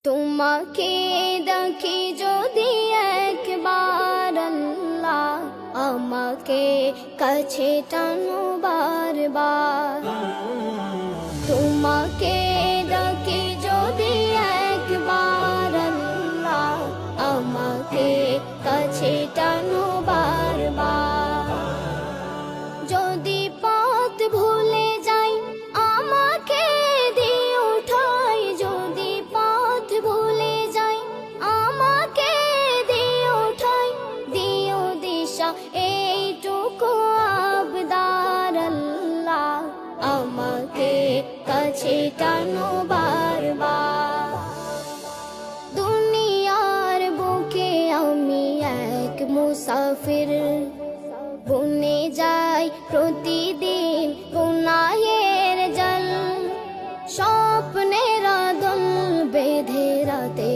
তোমাকে দেখি যদি একবার আল্লাহ, আমাকে কাছে টানো বারবার। তোমাকে দেখি যদি একবার আল্লাহ, আমাকে কাছে টানো বারবার। যদি পথ ভুলে যাই আমাকে দিও ঠাই, যদি পথ ভুলে যাই আমাকে দিও ঠাই, দিও দিশা এইটুকু আবদার আল্লাহ, আমাকে কাছে টানো বারবার। দুনিয়ার বুকে আমি এক মুসাফির, বনে যাই প্রতিদিন গুনাহের জল, স্বপ্নের আদল বেঁধে রাতে